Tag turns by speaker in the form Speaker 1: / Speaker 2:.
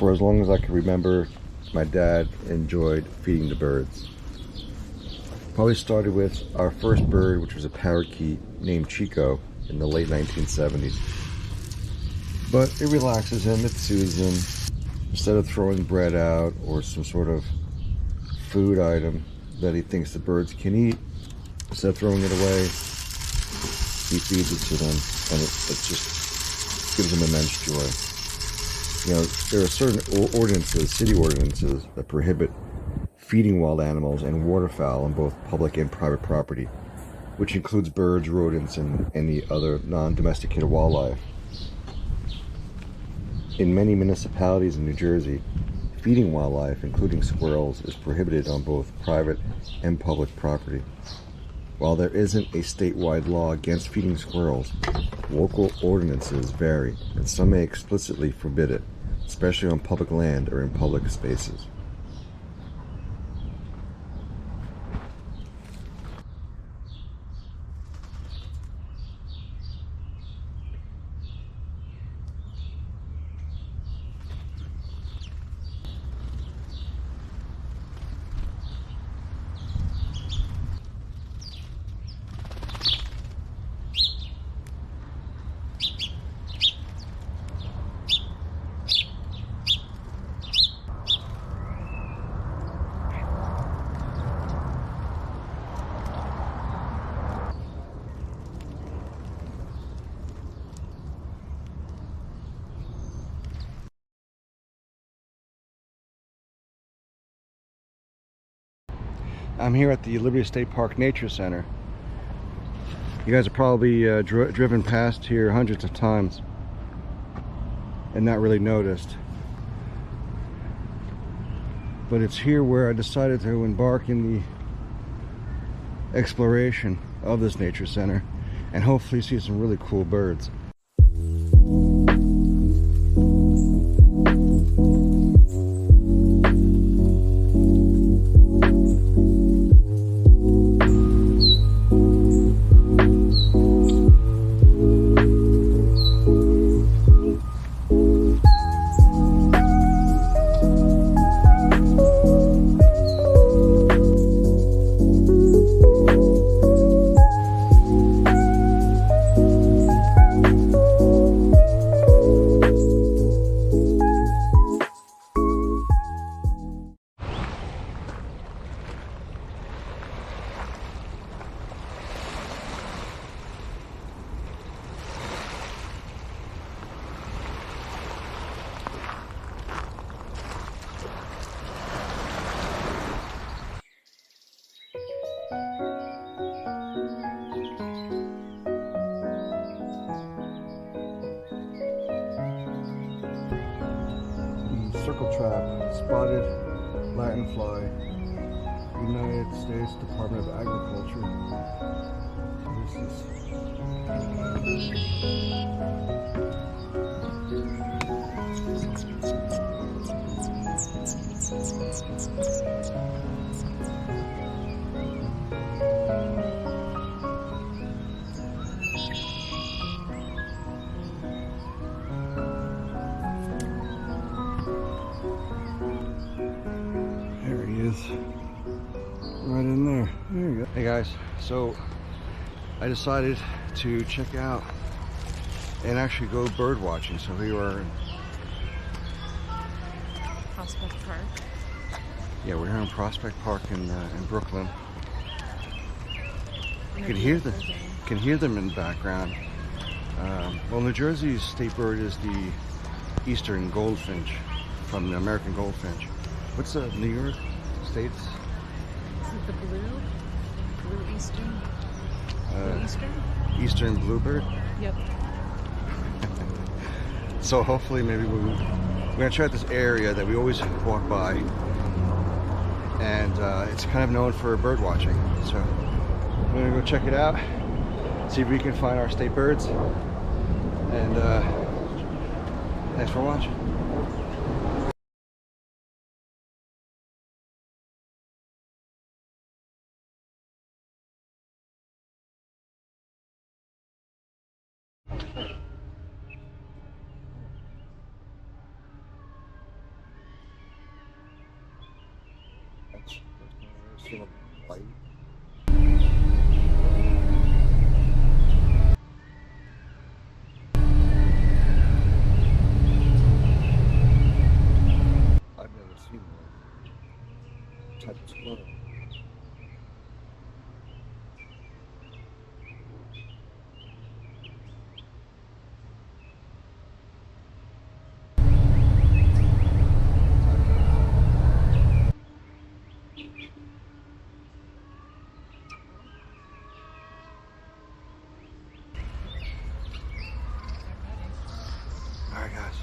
Speaker 1: For as long as I can remember, my dad enjoyed feeding the birds. Probably started with our first bird, which was a parakeet named Chico in the late 1970s. But it relaxes him, it soothes him. Instead of throwing bread out or some sort of food item that he thinks the birds can eat, instead of throwing it away, he feeds it to them, and it just gives them immense joy. You know, there are certain ordinances, city ordinances, that prohibit feeding wild animals and waterfowl on both public and private property, which includes birds, rodents, and any other non-domesticated wildlife. In many municipalities in New Jersey, feeding wildlife, including squirrels, is prohibited on both private and public property. While there isn't a statewide law against feeding squirrels, local ordinances vary, and some may explicitly forbid it, especially on public land or in public spaces. I'm here at the Liberty State Park Nature Center. You guys have probably driven past here hundreds of times and not really noticed. But it's here where I decided to embark in the exploration of this nature center and hopefully see some really cool birds. Circle trap, spotted Latinfly, United States Department of Agriculture. There he is, right in there. There you go. Hey guys, so I decided to check out and actually go bird watching. So we were in
Speaker 2: Prospect Park.
Speaker 1: Yeah, we're here in Prospect Park in Brooklyn. You can hear them in the background. Well, New Jersey's state bird is the eastern goldfinch, from the American goldfinch. What's the New York State's?
Speaker 2: Is it the blue eastern? Blue eastern?
Speaker 1: Eastern bluebird?
Speaker 2: Yep.
Speaker 1: So hopefully maybe we're gonna try out this area that we always walk by, and it's kind of known for bird watching. So we're gonna go check it out, see if we can find our state birds, and thanks for watching. seen a light. I've never seen that type of squirrel. All right, guys.